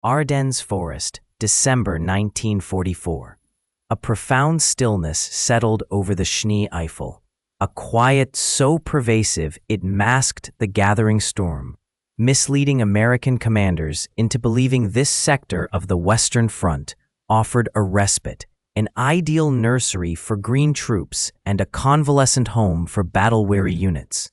Ardennes Forest, December 1944. A profound stillness settled over the Schnee Eifel, a quiet so pervasive it masked the gathering storm, misleading American commanders into believing this sector of the Western Front offered a respite, an ideal nursery for green troops and a convalescent home for battle-weary units.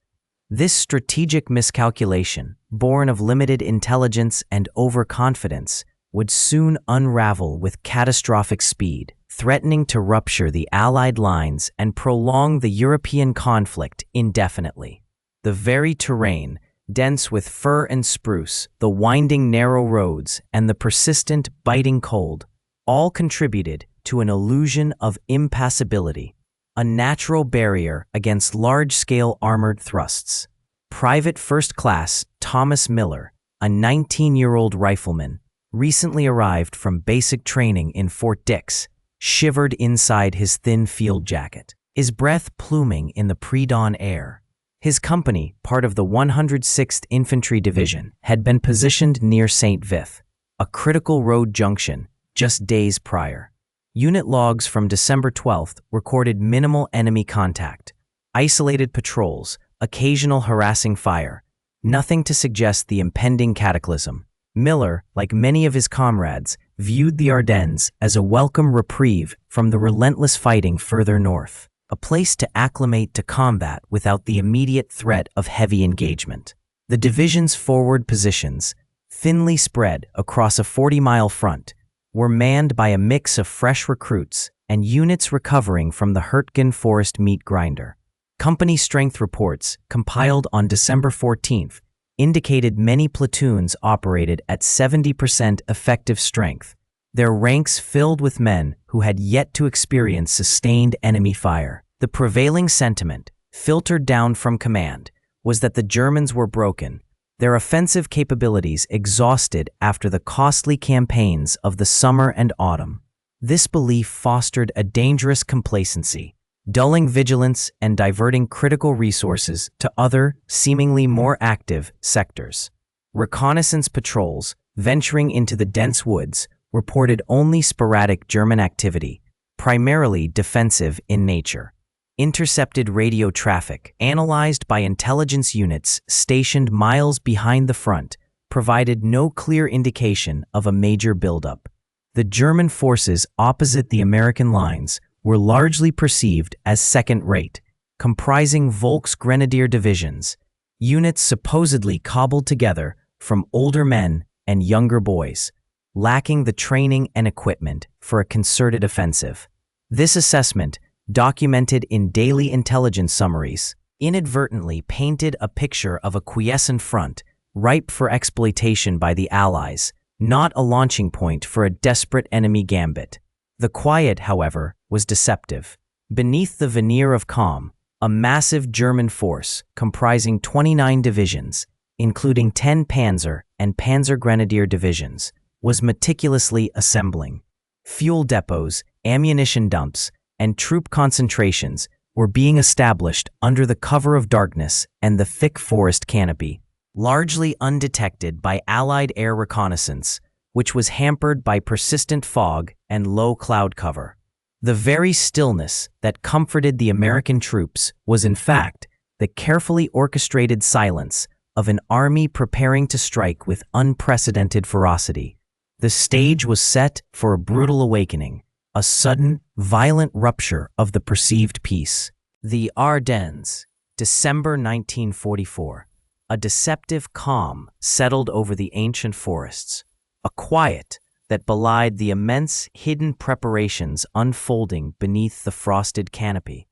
This strategic miscalculation, born of limited intelligence and overconfidence, would soon unravel with catastrophic speed, threatening to rupture the Allied lines and prolong the European conflict indefinitely. The very terrain, dense with fir and spruce, the winding narrow roads, and the persistent biting cold, all contributed to an illusion of impassability, a natural barrier against large-scale armored thrusts. Private First Class Thomas Miller, a 19-year-old rifleman, recently arrived from basic training in Fort Dix, shivered inside his thin field jacket, his breath pluming in the pre-dawn air. His company, part of the 106th Infantry Division, had been positioned near St. Vith, a critical road junction, just days prior. Unit logs from December 12th recorded minimal enemy contact, isolated patrols, occasional harassing fire, nothing to suggest the impending cataclysm. Miller, like many of his comrades, viewed the Ardennes as a welcome reprieve from the relentless fighting further north, a place to acclimate to combat without the immediate threat of heavy engagement. The division's forward positions, thinly spread across a 40-mile front, were manned by a mix of fresh recruits and units recovering from the Hurtgen Forest meat grinder. Company strength reports, compiled on December 14th, indicated many platoons operated at 70% effective strength, their ranks filled with men who had yet to experience sustained enemy fire. The prevailing sentiment, filtered down from command, was that the Germans were broken, their offensive capabilities exhausted after the costly campaigns of the summer and autumn. This belief fostered a dangerous complacency, dulling vigilance and diverting critical resources to other, seemingly more active, sectors. Reconnaissance patrols, venturing into the dense woods, reported only sporadic German activity, primarily defensive in nature. Intercepted radio traffic, analyzed by intelligence units stationed miles behind the front, provided no clear indication of a major buildup. The German forces opposite the American lines were largely perceived as second-rate, comprising Volksgrenadier divisions, units supposedly cobbled together from older men and younger boys, lacking the training and equipment for a concerted offensive. This assessment, documented in daily intelligence summaries, inadvertently painted a picture of a quiescent front, ripe for exploitation by the Allies, not a launching point for a desperate enemy gambit. The quiet, however, was deceptive. Beneath the veneer of calm, a massive German force comprising 29 divisions, including 10 Panzer and Panzergrenadier divisions, was meticulously assembling. Fuel depots, ammunition dumps, and troop concentrations were being established under the cover of darkness and the thick forest canopy, largely undetected by Allied air reconnaissance, which was hampered by persistent fog and low cloud cover. The very stillness that comforted the American troops was in fact the carefully orchestrated silence of an army preparing to strike with unprecedented ferocity. The stage was set for a brutal awakening, a sudden, violent rupture of the perceived peace. The Ardennes, December 1944. A deceptive calm settled over the ancient forests, a quiet that belied the immense hidden preparations unfolding beneath the frosted canopy.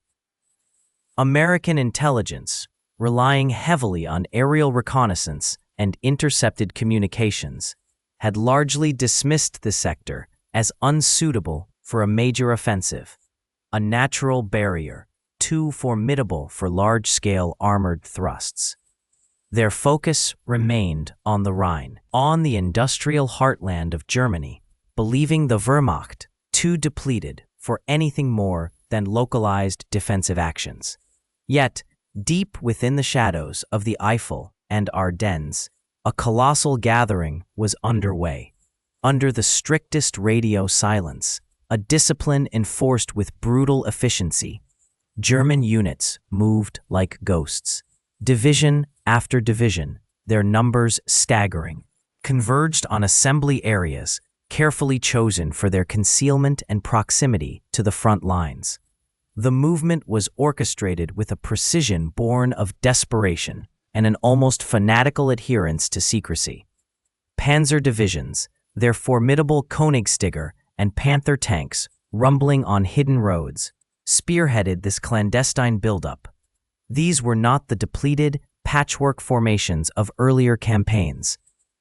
American intelligence, relying heavily on aerial reconnaissance and intercepted communications, had largely dismissed the sector as unsuitable for a major offensive, a natural barrier, too formidable for large-scale armored thrusts. Their focus remained on the Rhine, on the industrial heartland of Germany, believing the Wehrmacht too depleted for anything more than localized defensive actions. Yet, deep within the shadows of the Eifel and Ardennes, a colossal gathering was underway. under the strictest radio silence, a discipline enforced with brutal efficiency. German units moved like ghosts. Division after division, their numbers staggering, converged on assembly areas, carefully chosen for their concealment and proximity to the front lines. The movement was orchestrated with a precision born of desperation and an almost fanatical adherence to secrecy. Panzer divisions, their formidable Königstiger and Panther tanks rumbling on hidden roads, spearheaded this clandestine buildup. These were not the depleted, patchwork formations of earlier campaigns.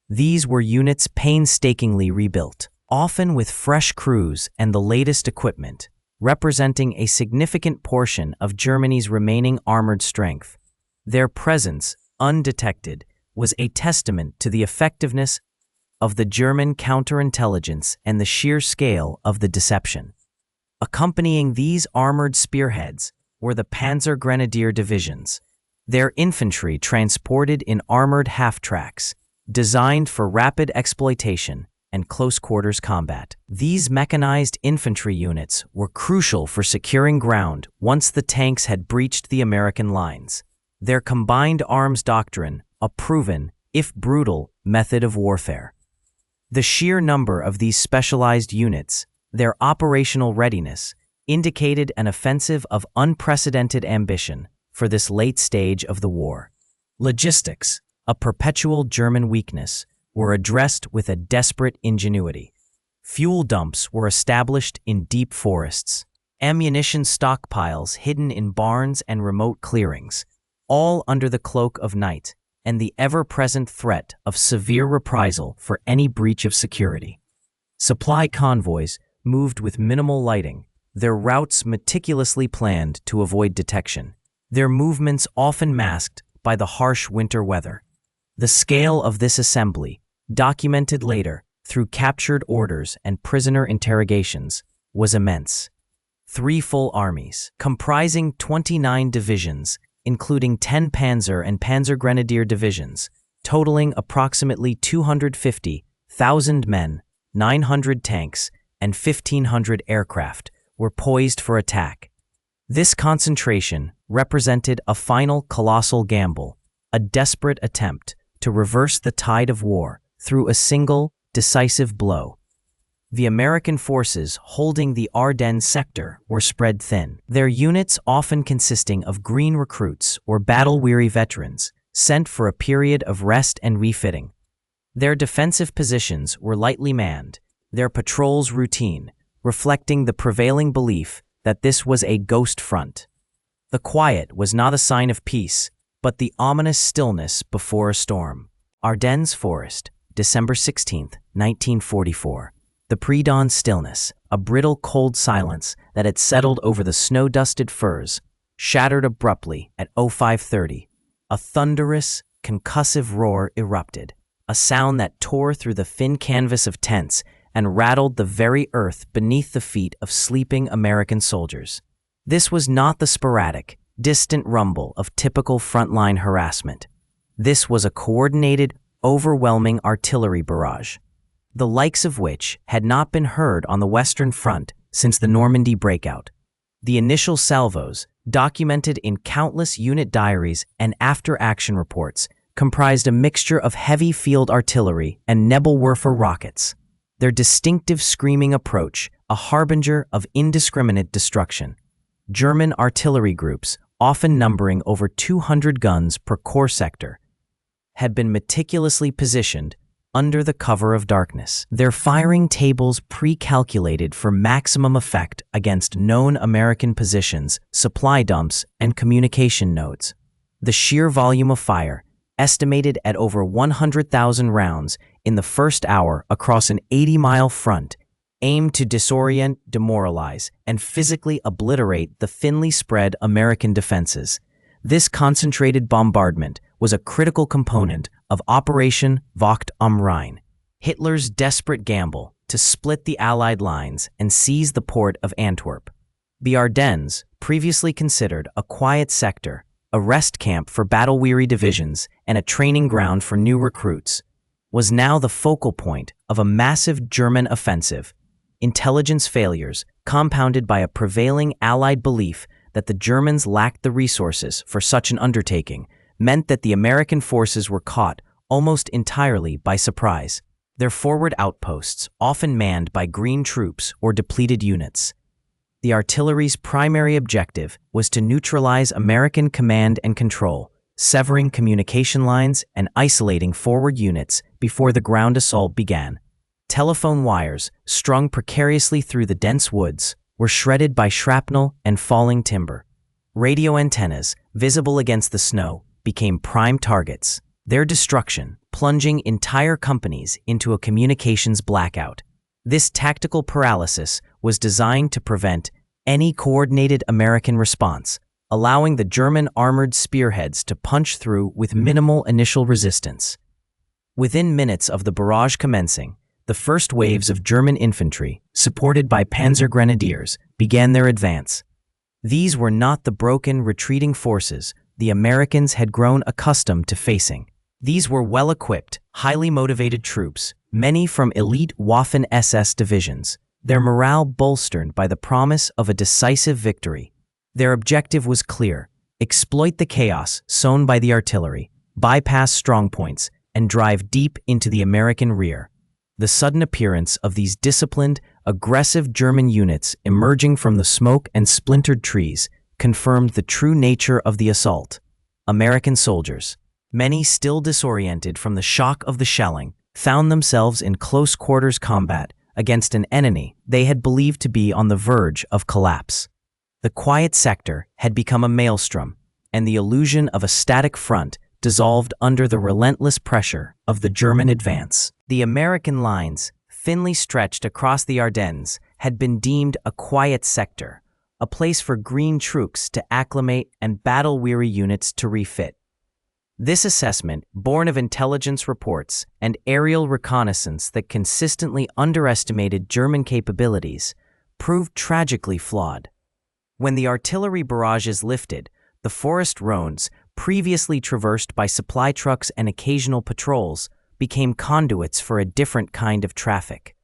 These were units painstakingly rebuilt, often with fresh crews and the latest equipment, representing a significant portion of Germany's remaining armored strength. Their presence, undetected, was a testament to the effectiveness of the German counterintelligence and the sheer scale of the deception. Accompanying these armored spearheads were the Panzergrenadier divisions, their infantry transported in armored half-tracks, designed for rapid exploitation and close-quarters combat. These mechanized infantry units were crucial for securing ground once the tanks had breached the American lines. Their combined arms doctrine, a proven, if brutal, method of warfare. The sheer number of these specialized units, their operational readiness, indicated an offensive of unprecedented ambition for this late stage of the war. Logistics, a perpetual German weakness, were addressed with a desperate ingenuity. Fuel dumps were established in deep forests, ammunition stockpiles hidden in barns and remote clearings, all under the cloak of night and the ever-present threat of severe reprisal for any breach of security. Supply convoys moved with minimal lighting, their routes meticulously planned to avoid detection, their movements often masked by the harsh winter weather. The scale of this assembly, documented later through captured orders and prisoner interrogations, was immense. 3 full armies, comprising 29 divisions, including 10 Panzer and Panzergrenadier divisions, totaling approximately 250,000 men, 900 tanks, and 1,500 aircraft, were poised for attack. This concentration represented a final colossal gamble, a desperate attempt to reverse the tide of war through a single, decisive blow. The American forces holding the Ardennes sector were spread thin, their units often consisting of green recruits or battle-weary veterans sent for a period of rest and refitting. Their defensive positions were lightly manned, their patrols routine, reflecting the prevailing belief that this was a ghost front. The quiet was not a sign of peace, but the ominous stillness before a storm. Ardennes Forest, December 16, 1944. The pre-dawn stillness, a brittle cold silence that had settled over the snow-dusted firs, shattered abruptly at 05:30. A thunderous, concussive roar erupted, a sound that tore through the thin canvas of tents and rattled the very earth beneath the feet of sleeping American soldiers. This was not the sporadic, distant rumble of typical frontline harassment. This was a coordinated, overwhelming artillery barrage, the likes of which had not been heard on the Western Front since the Normandy breakout. The initial salvos, documented in countless unit diaries and after-action reports, comprised a mixture of heavy field artillery and Nebelwerfer rockets, their distinctive screaming approach a harbinger of indiscriminate destruction. German artillery groups, often numbering over 200 guns per corps sector, had been meticulously positioned under the cover of darkness, their firing tables pre-calculated for maximum effect against known American positions, supply dumps, and communication nodes. The sheer volume of fire, estimated at over 100,000 rounds in the first hour across an 80-mile front, aimed to disorient, demoralize, and physically obliterate the thinly spread American defenses. This concentrated bombardment was a critical component of Operation Wacht am Rhein, Hitler's desperate gamble to split the Allied lines and seize the port of Antwerp. The Ardennes, previously considered a quiet sector, a rest camp for battle-weary divisions, and a training ground for new recruits, was now the focal point of a massive German offensive. Intelligence failures, compounded by a prevailing Allied belief that the Germans lacked the resources for such an undertaking, meant that the American forces were caught almost entirely by surprise. Their forward outposts, often manned by green troops or depleted units. The artillery's primary objective was to neutralize American command and control, severing communication lines and isolating forward units before the ground assault began. Telephone wires, strung precariously through the dense woods, were shredded by shrapnel and falling timber. Radio antennas, visible against the snow, became prime targets, their destruction plunging entire companies into a communications blackout. This tactical paralysis was designed to prevent any coordinated American response, allowing the German armored spearheads to punch through with minimal initial resistance. Within minutes of the barrage commencing, the first waves of German infantry, supported by Panzergrenadiers, began their advance. These were not the broken, retreating forces the Americans had grown accustomed to facing. These were well-equipped, highly motivated troops, many from elite Waffen-SS divisions, their morale bolstered by the promise of a decisive victory. Their objective was clear: exploit the chaos sown by the artillery, bypass strongpoints, and drive deep into the American rear. The sudden appearance of these disciplined, aggressive German units emerging from the smoke and splintered trees confirmed the true nature of the assault. American soldiers, many still disoriented from the shock of the shelling, found themselves in close-quarters combat against an enemy they had believed to be on the verge of collapse. The quiet sector had become a maelstrom, and the illusion of a static front dissolved under the relentless pressure of the German advance. The American lines, thinly stretched across the Ardennes, had been deemed a quiet sector, a place for green troops to acclimate and battle-weary units to refit. This assessment, born of intelligence reports and aerial reconnaissance that consistently underestimated German capabilities, proved tragically flawed. When the artillery barrages lifted, the forest roads, previously traversed by supply trucks and occasional patrols, became conduits for a different kind of traffic.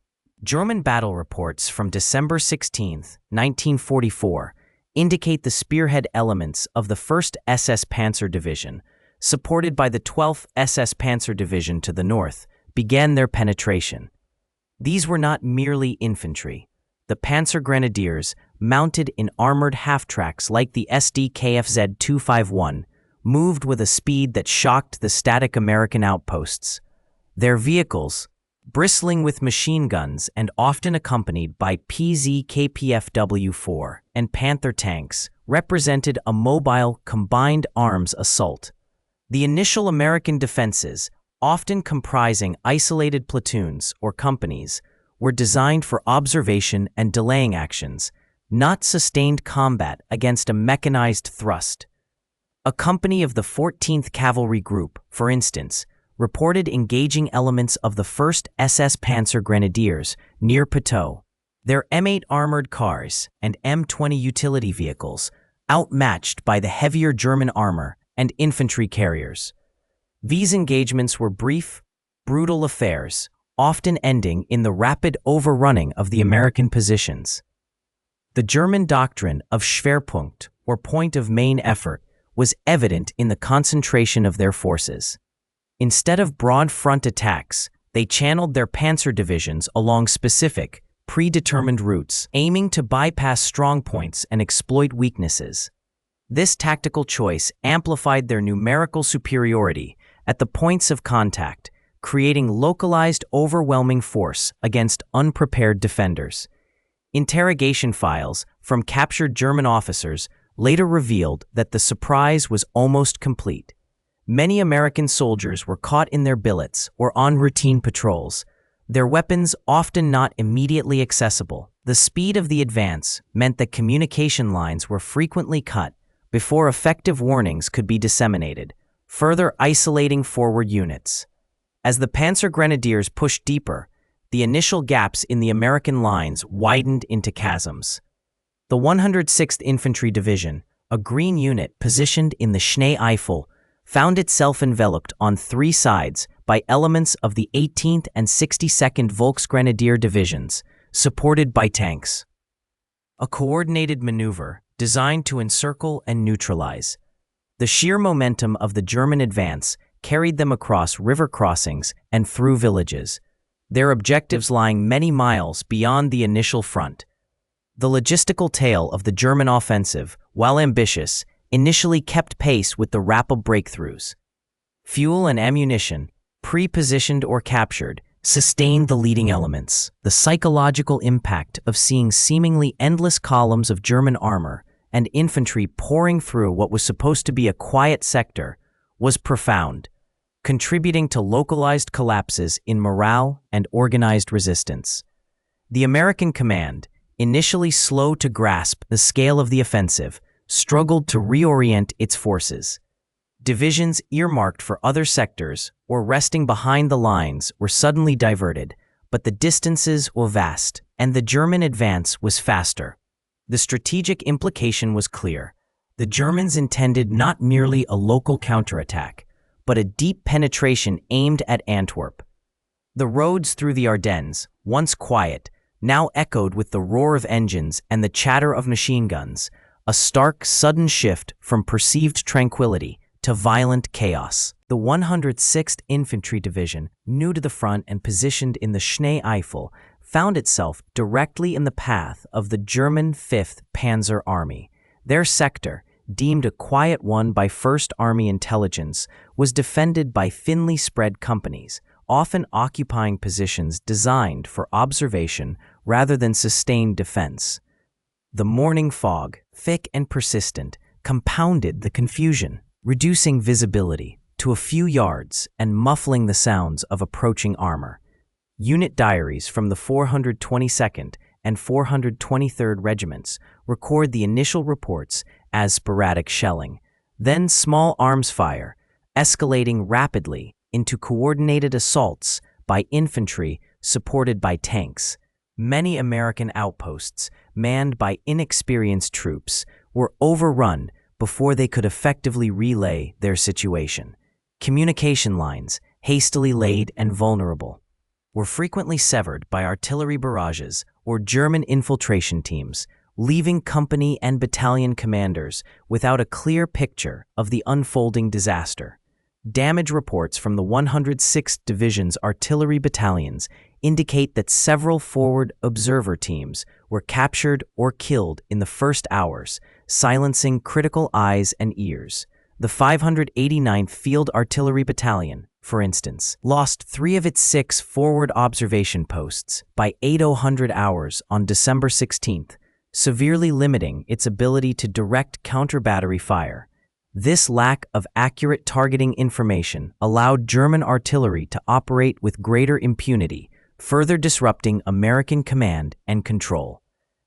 German battle reports from December 16, 1944, indicate the spearhead elements of the 1st SS Panzer Division, supported by the 12th SS Panzer Division to the north, began their penetration. These were not merely infantry. The Panzergrenadiers, mounted in armored half-tracks like the SD KFZ 251, moved with a speed that shocked the static American outposts. Their vehicles, bristling with machine guns and often accompanied by PZ KPFW-4 and Panther tanks, represented a mobile, combined arms assault. The initial American defenses, often comprising isolated platoons or companies, were designed for observation and delaying actions, not sustained combat against a mechanized thrust. A company of the 14th Cavalry Group, for instance, reported engaging elements of the 1st SS Panzergrenadiers near Puteaux. Their M8 armored cars and M20 utility vehicles, outmatched by the heavier German armor and infantry carriers. These engagements were brief, brutal affairs, often ending in the rapid overrunning of the American positions. The German doctrine of Schwerpunkt, or point of main effort, was evident in the concentration of their forces. Instead of broad front attacks, they channeled their panzer divisions along specific, predetermined routes, aiming to bypass strongpoints and exploit weaknesses. This tactical choice amplified their numerical superiority at the points of contact, creating localized, overwhelming force against unprepared defenders. Interrogation files from captured German officers later revealed that the surprise was almost complete. Many American soldiers were caught in their billets or on routine patrols, their weapons often not immediately accessible. The speed of the advance meant that communication lines were frequently cut before effective warnings could be disseminated, further isolating forward units. As the Panzergrenadiers pushed deeper, the initial gaps in the American lines widened into chasms. The 106th Infantry Division, a green unit positioned in the Schnee Eifel, found itself enveloped on three sides by elements of the 18th and 62nd Volksgrenadier divisions, supported by tanks. A coordinated maneuver designed to encircle and neutralize. The sheer momentum of the German advance carried them across river crossings and through villages, their objectives lying many miles beyond the initial front. The logistical tale of the German offensive, while ambitious, initially kept pace with the rapid breakthroughs. Fuel and ammunition, pre-positioned or captured, sustained the leading elements. The psychological impact of seeing seemingly endless columns of German armor and infantry pouring through what was supposed to be a quiet sector was profound, contributing to localized collapses in morale and organized resistance. The American command, initially slow to grasp the scale of the offensive, struggled to reorient its forces. Divisions earmarked for other sectors or resting behind the lines were suddenly diverted, but the distances were vast, and the German advance was faster. The strategic implication was clear. The Germans intended not merely a local counterattack, but a deep penetration aimed at Antwerp. The roads through the Ardennes, once quiet, now echoed with the roar of engines and the chatter of machine guns, a stark, sudden shift from perceived tranquility to violent chaos. The 106th Infantry Division, new to the front and positioned in the Schnee Eifel, found itself directly in the path of the German 5th Panzer Army. Their sector, deemed a quiet one by First Army intelligence, was defended by thinly spread companies, often occupying positions designed for observation rather than sustained defense. The morning fog, thick and persistent, compounded the confusion, reducing visibility to a few yards and muffling the sounds of approaching armor. Unit diaries from the 422nd and 423rd Regiments record the initial reports as sporadic shelling, then small arms fire, escalating rapidly into coordinated assaults by infantry supported by tanks. Many American outposts, manned by inexperienced troops, were overrun before they could effectively relay their situation. Communication lines, hastily laid and vulnerable, were frequently severed by artillery barrages or German infiltration teams, leaving company and battalion commanders without a clear picture of the unfolding disaster. Damage reports from the 106th Division's artillery battalions indicate that several forward observer teams were captured or killed in the first hours, silencing critical eyes and ears. The 589th Field Artillery Battalion, for instance, lost 3 of its 6 forward observation posts by 8:00 hours on December 16th, severely limiting its ability to direct counter-battery fire. This lack of accurate targeting information allowed German artillery to operate with greater impunity, further disrupting American command and control.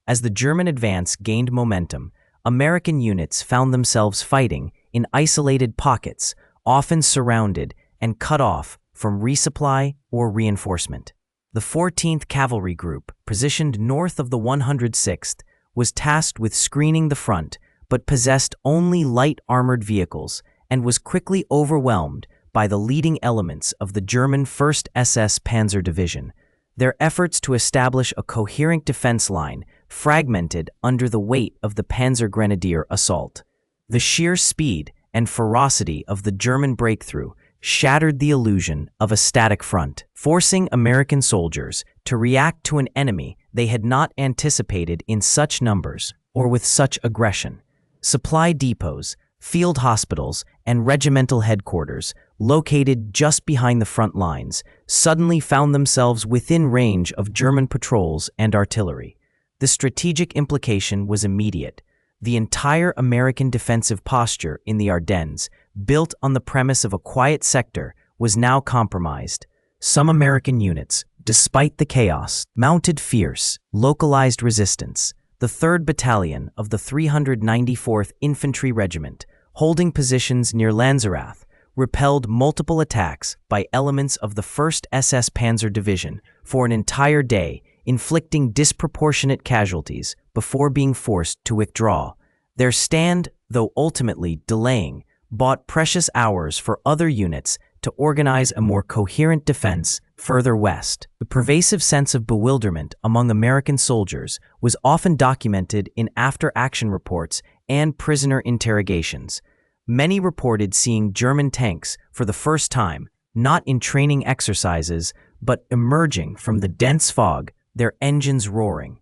As the German advance gained momentum, American units found themselves fighting in isolated pockets, often surrounded and cut off from resupply or reinforcement. The 14th Cavalry Group, positioned north of the 106th, was tasked with screening the front, but possessed only light armored vehicles and was quickly overwhelmed by the leading elements of the German 1st SS Panzer Division. Their efforts to establish a coherent defense line fragmented under the weight of the Panzergrenadier assault. The sheer speed and ferocity of the German breakthrough shattered the illusion of a static front, forcing American soldiers to react to an enemy they had not anticipated in such numbers or with such aggression. Supply depots, field hospitals, and regimental headquarters, located just behind the front lines, suddenly found themselves within range of German patrols and artillery. The strategic implication was immediate. The entire American defensive posture in the Ardennes, built on the premise of a quiet sector, was now compromised. Some American units, despite the chaos, mounted fierce, localized resistance. The 3rd Battalion of the 394th Infantry Regiment, holding positions near Lanzerath, repelled multiple attacks by elements of the 1st SS Panzer Division for an entire day, inflicting disproportionate casualties before being forced to withdraw. Their stand, though ultimately delaying, bought precious hours for other units to organize a more coherent defense further west. The pervasive sense of bewilderment among American soldiers was often documented in after-action reports and prisoner interrogations. Many reported seeing German tanks for the first time, not in training exercises, but emerging from the dense fog, their engines roaring.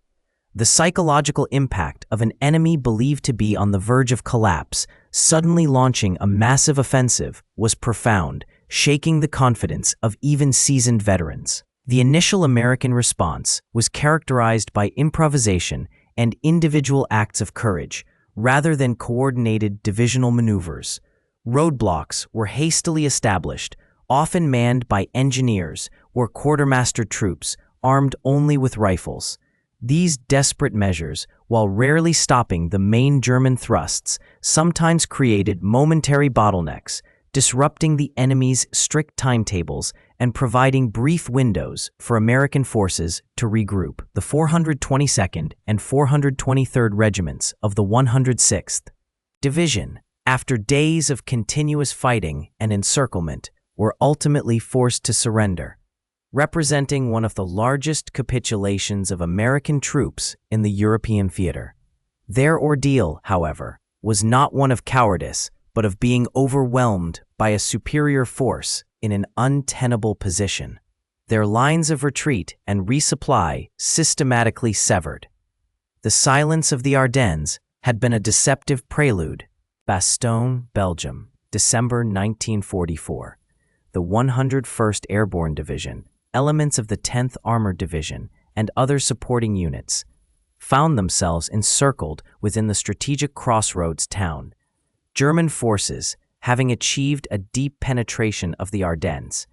The psychological impact of an enemy believed to be on the verge of collapse, suddenly launching a massive offensive, was profound, shaking the confidence of even seasoned veterans. The initial American response was characterized by improvisation and individual acts of courage, rather than coordinated divisional maneuvers. Roadblocks were hastily established, often manned by engineers or quartermaster troops armed only with rifles. These desperate measures, while rarely stopping the main German thrusts, sometimes created momentary bottlenecks, disrupting the enemy's strict timetables and providing brief windows for American forces to regroup. The 422nd and 423rd Regiments of the 106th Division, after days of continuous fighting and encirclement, were ultimately forced to surrender, representing one of the largest capitulations of American troops in the European theater. Their ordeal, however, was not one of cowardice, but of being overwhelmed by a superior force in an untenable position. Their lines of retreat and resupply systematically severed. The silence of the Ardennes had been a deceptive prelude. Bastogne, Belgium, December 1944. The 101st Airborne Division, elements of the 10th Armored Division, and other supporting units found themselves encircled within the strategic crossroads town. German forces, having achieved a deep penetration of the Ardennes,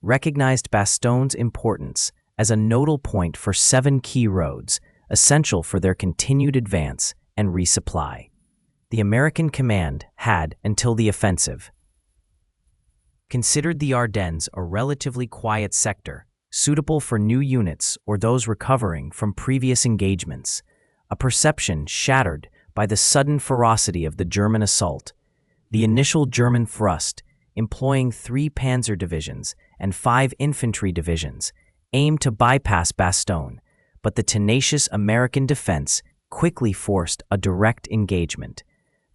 recognized Bastogne's importance as a nodal point for 7 key roads, essential for their continued advance and resupply. The American command had, until the offensive, considered the Ardennes a relatively quiet sector, suitable for new units or those recovering from previous engagements, a perception shattered by the sudden ferocity of the German assault. The initial German thrust, employing 3 panzer divisions and 5 infantry divisions, aimed to bypass Bastogne, but the tenacious American defense quickly forced a direct engagement.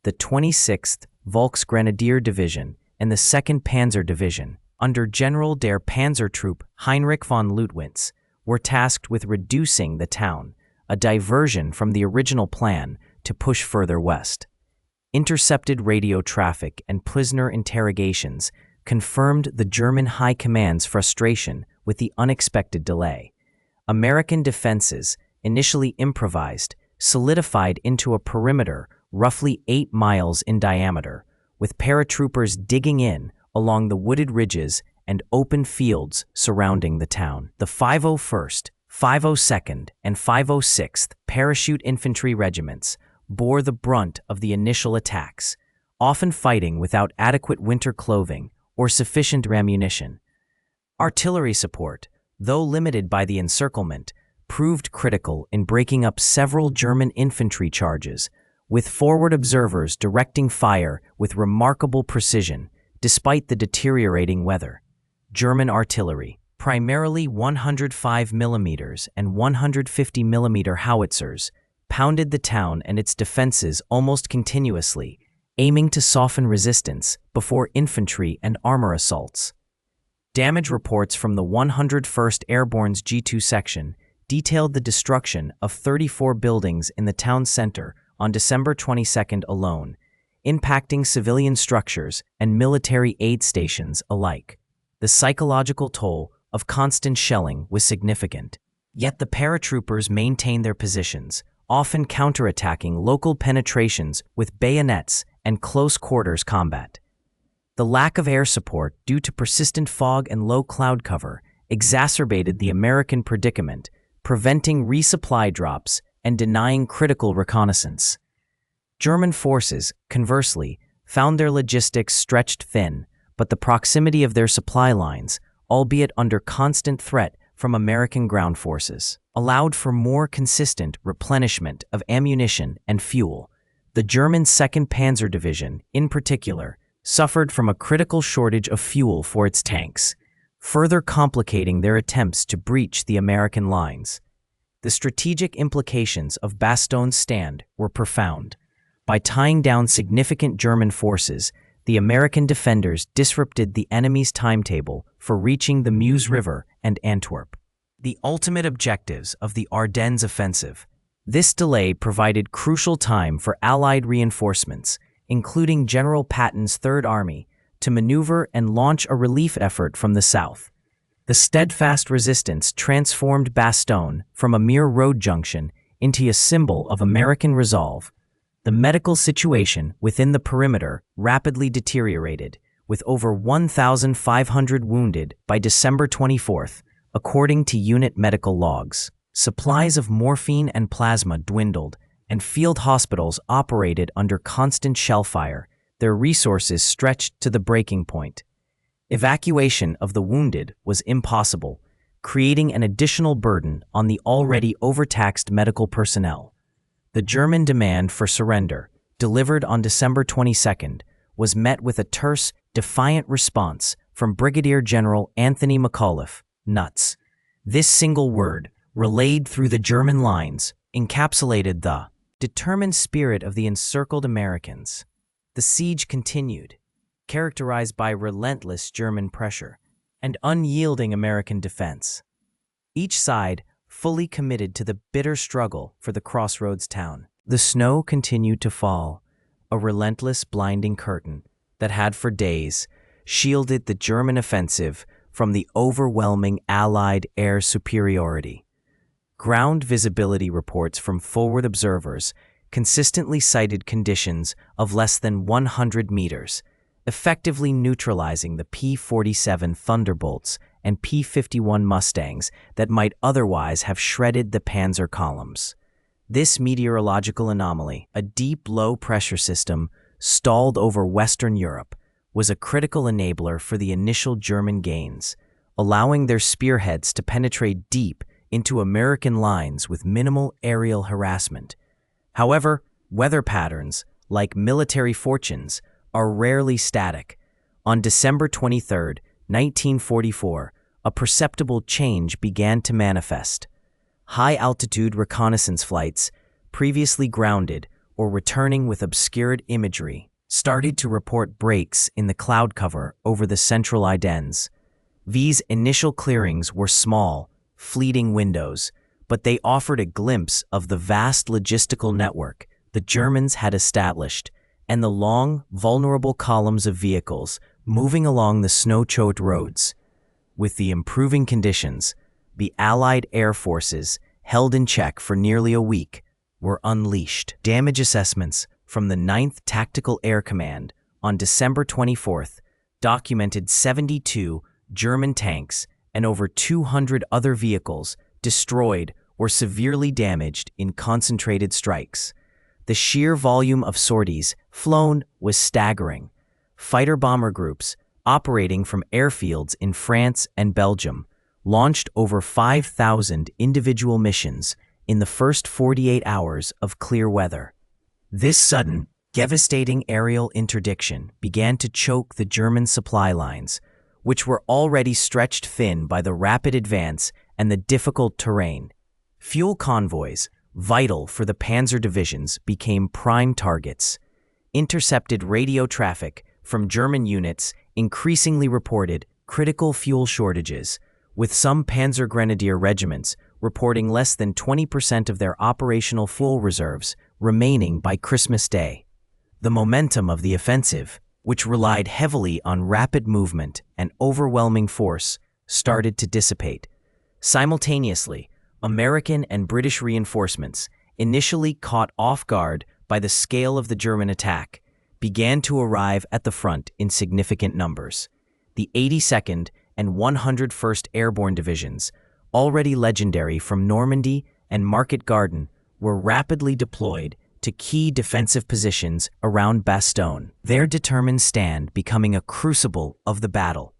The 26th Volksgrenadier Division and the 2nd Panzer Division, under General der Panzertruppe Heinrich von Leutwitz, were tasked with reducing the town, a diversion from the original plan to push further west. Intercepted radio traffic and prisoner interrogations confirmed the German High Command's frustration with the unexpected delay. American defenses, initially improvised, solidified into a perimeter roughly 8 miles in diameter, with paratroopers digging in along the wooded ridges and open fields surrounding the town. The 501st, 502nd, and 506th Parachute Infantry Regiments bore the brunt of the initial attacks, often fighting without adequate winter clothing or sufficient ammunition. Artillery support, though limited by the encirclement, proved critical in breaking up several German infantry charges, with forward observers directing fire with remarkable precision despite the deteriorating weather. German artillery, primarily 105mm and 150mm howitzers, pounded the town and its defenses almost continuously, aiming to soften resistance before infantry and armor assaults. Damage reports from the 101st Airborne's G2 section detailed the destruction of 34 buildings in the town center on December 22nd alone, impacting civilian structures and military aid stations alike. The psychological toll of constant shelling was significant, yet the paratroopers maintained their positions, often counterattacking local penetrations with bayonets and close-quarters combat. The lack of air support due to persistent fog and low cloud cover exacerbated the American predicament, preventing resupply drops and denying critical reconnaissance. German forces, conversely, found their logistics stretched thin, but the proximity of their supply lines, albeit under constant threat from American ground forces, allowed for more consistent replenishment of ammunition and fuel. The German 2nd Panzer Division, in particular, suffered from a critical shortage of fuel for its tanks, further complicating their attempts to breach the American lines. The strategic implications of Bastogn's stand were profound. By tying down significant German forces, the American defenders disrupted the enemy's timetable for reaching the Meuse River and Antwerp, the ultimate objectives of the Ardennes offensive. This delay provided crucial time for Allied reinforcements, including General Patton's Third Army, to maneuver and launch a relief effort from the south. The steadfast resistance transformed Bastogne from a mere road junction into a symbol of American resolve. The medical situation within the perimeter rapidly deteriorated, with over 1,500 wounded by December 24th, according to unit medical logs. Supplies of morphine and plasma dwindled, and field hospitals operated under constant shell fire, their resources stretched to the breaking point. Evacuation of the wounded was impossible, creating an additional burden on the already overtaxed medical personnel. The German demand for surrender, delivered on December 22nd, was met with a terse, defiant response from Brigadier General Anthony McAuliffe, nuts. This single word, relayed through the German lines, encapsulated the determined spirit of the encircled Americans. The siege continued, characterized by relentless German pressure and unyielding American defense. Each side fully committed to the bitter struggle for the crossroads town. The snow continued to fall, a relentless, blinding curtain that had for days shielded the German offensive from the overwhelming Allied air superiority. Ground visibility reports from forward observers consistently cited conditions of less than 100 meters, effectively neutralizing the P-47 Thunderbolts and P-51 Mustangs that might otherwise have shredded the panzer columns. This meteorological anomaly, a deep low-pressure system stalled over Western Europe, was a critical enabler for the initial German gains, allowing their spearheads to penetrate deep into American lines with minimal aerial harassment. However, weather patterns, like military fortunes, are rarely static. On December 23, 1944, a perceptible change began to manifest. High-altitude reconnaissance flights, previously grounded or returning with obscured imagery, started to report breaks in the cloud cover over the central Ardennes. These initial clearings were small, fleeting windows, but they offered a glimpse of the vast logistical network the Germans had established and the long, vulnerable columns of vehicles moving along the snow-choked roads. With the improving conditions, the Allied air forces, held in check for nearly a week, were unleashed. Damage assessments from the 9th Tactical Air Command on December 24th documented 72 German tanks and over 200 other vehicles destroyed or severely damaged in concentrated strikes. The sheer volume of sorties flown was staggering. Fighter-bomber groups, operating from airfields in France and Belgium, launched over 5,000 individual missions in the first 48 hours of clear weather. This sudden, devastating aerial interdiction began to choke the German supply lines, which were already stretched thin by the rapid advance and the difficult terrain. Fuel convoys, vital for the panzer divisions, became prime targets. Intercepted radio traffic from German units increasingly reported critical fuel shortages, with some Panzergrenadier regiments reporting less than 20% of their operational fuel reserves remaining by Christmas Day. The momentum of the offensive, which relied heavily on rapid movement and overwhelming force, started to dissipate. Simultaneously, American and British reinforcements, initially caught off guard by the scale of the German attack, began to arrive at the front in significant numbers. The 82nd and 101st Airborne Divisions, already legendary from Normandy and Market Garden, were rapidly deployed to key defensive positions around Bastogne, their determined stand becoming a crucible of the battle.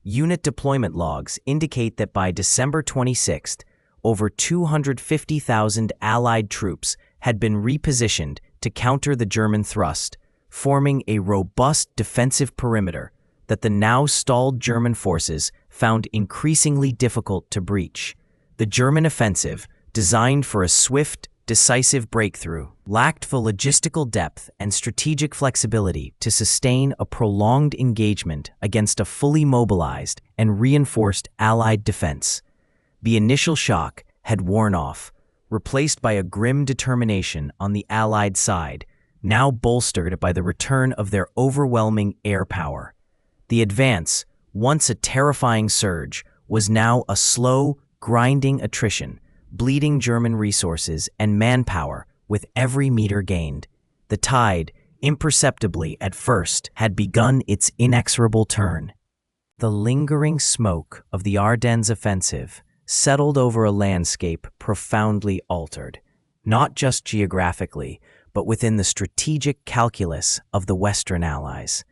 Unit deployment logs indicate that by December 26th, over 250,000 Allied troops had been repositioned to counter the German thrust, forming a robust defensive perimeter that the now stalled German forces found increasingly difficult to breach. The German offensive, designed for a swift, decisive breakthrough, lacked the logistical depth and strategic flexibility to sustain a prolonged engagement against a fully mobilized and reinforced Allied defense. The initial shock had worn off, replaced by a grim determination on the Allied side, now bolstered by the return of their overwhelming air power. The advance, once a terrifying surge, was now a slow, grinding attrition, bleeding German resources and manpower with every meter gained. The tide, imperceptibly at first, had begun its inexorable turn. The lingering smoke of the Ardennes offensive settled over a landscape profoundly altered, not just geographically, but within the strategic calculus of the Western Allies.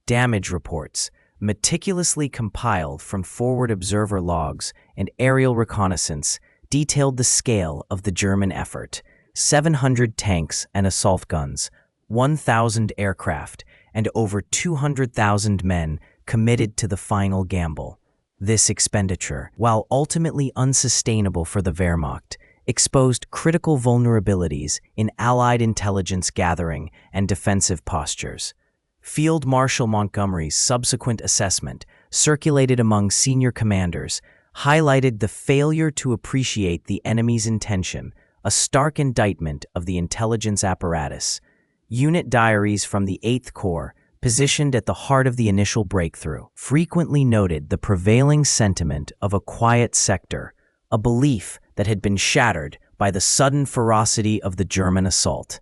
Damage reports, meticulously compiled from forward observer logs and aerial reconnaissance, detailed the scale of the German effort: 700 tanks and assault guns, 1,000 aircraft, and over 200,000 men committed to the final gamble. This expenditure, while ultimately unsustainable for the Wehrmacht, exposed critical vulnerabilities in Allied intelligence gathering and defensive postures. Field Marshal Montgomery's subsequent assessment, circulated among senior commanders, highlighted the failure to appreciate the enemy's intention, a stark indictment of the intelligence apparatus. Unit diaries from the 8th Corps, positioned at the heart of the initial breakthrough, frequently noted the prevailing sentiment of a quiet sector, a belief that had been shattered by the sudden ferocity of the German assault.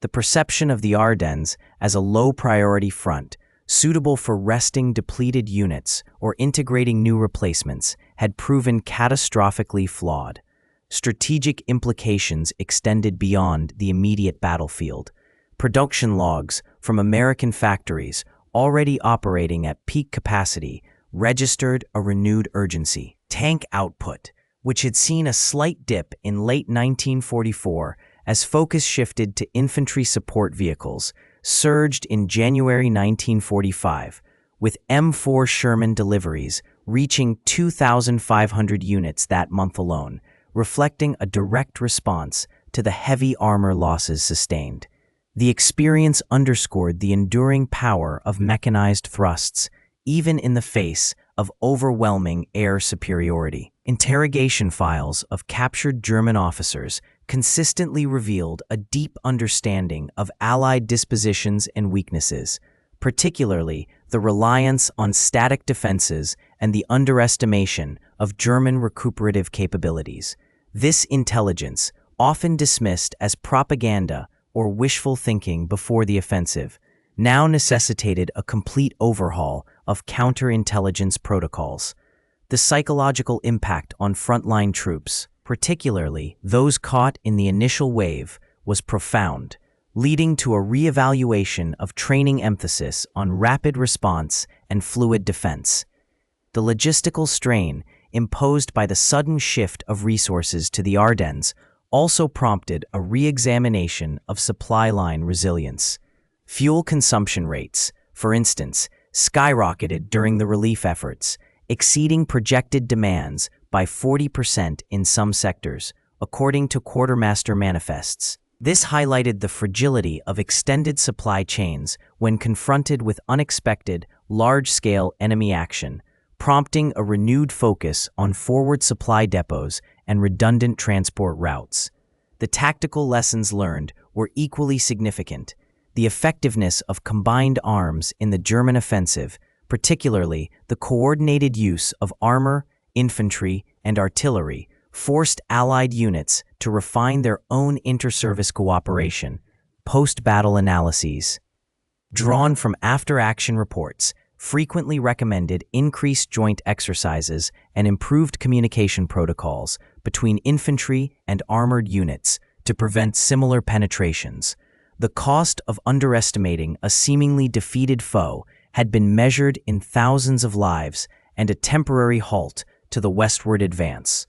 The perception of the Ardennes as a low-priority front, suitable for resting depleted units or integrating new replacements, had proven catastrophically flawed. Strategic implications extended beyond the immediate battlefield. Production logs from American factories already operating at peak capacity registered a renewed urgency. Tank output, which had seen a slight dip in late 1944 as focus shifted to infantry support vehicles, surged in January 1945, with M4 Sherman deliveries reaching 2,500 units that month alone, reflecting a direct response to the heavy armor losses sustained. The experience underscored the enduring power of mechanized thrusts, even in the face of overwhelming air superiority. Interrogation files of captured German officers consistently revealed a deep understanding of Allied dispositions and weaknesses, particularly the reliance on static defenses and the underestimation of German recuperative capabilities. This intelligence, often dismissed as propaganda or wishful thinking before the offensive, now necessitated a complete overhaul of counterintelligence protocols. The psychological impact on frontline troops, particularly those caught in the initial wave, was profound, leading to a reevaluation of training emphasis on rapid response and fluid defense. The logistical strain imposed by the sudden shift of resources to the Ardennes also prompted a re-examination of supply line resilience. Fuel consumption rates, for instance, skyrocketed during the relief efforts, exceeding projected demands by 40% in some sectors, according to quartermaster manifests. This highlighted the fragility of extended supply chains when confronted with unexpected, large-scale enemy action, prompting a renewed focus on forward supply depots and redundant transport routes. The tactical lessons learned were equally significant. The effectiveness of combined arms in the German offensive, particularly the coordinated use of armor, infantry, and artillery, forced Allied units to refine their own inter-service cooperation. Post-battle analyses, drawn from after-action reports, frequently recommended increased joint exercises and improved communication protocols between infantry and armored units to prevent similar penetrations. The cost of underestimating a seemingly defeated foe had been measured in thousands of lives and a temporary halt to the westward advance.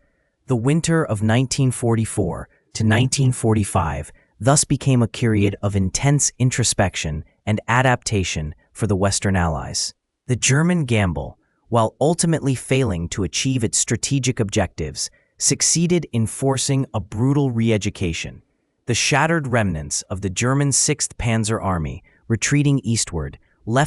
The winter of 1944 to 1945 thus became a period of intense introspection and adaptation for the Western Allies. The German gamble, while ultimately failing to achieve its strategic objectives, succeeded in forcing a brutal re-education. The shattered remnants of the German 6th Panzer Army, retreating eastward, left